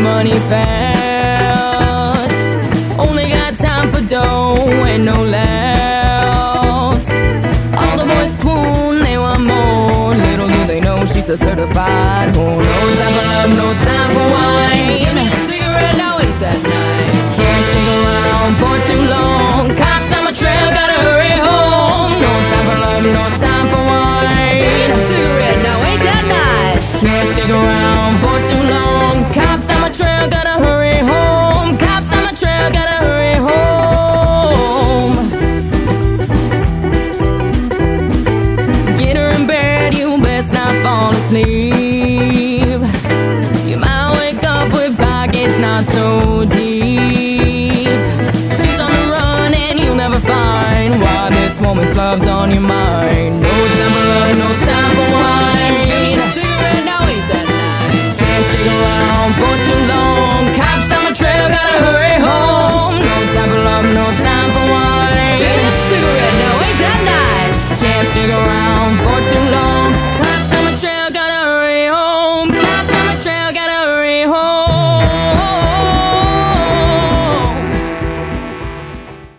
money fast. Only got time for dough and no laughs. All the boys swoon, they want more. Little do they know she's a certified whore. No time for love, no time for wine. Give me a cigarette, now ain't that nice. Can't stick around for too long. Cops on my trail, gotta hurry home. No time for love, no time for wine. Give me a cigarette, now ain't that nice. Can't stick around for too long. Cops on my trail, gotta hurry home. Cops on my trail, gotta hurry home. Get her in bed, you best not fall asleep. You might wake up with pockets not so deep. She's on the run and you'll never find why this woman's love's on your mind.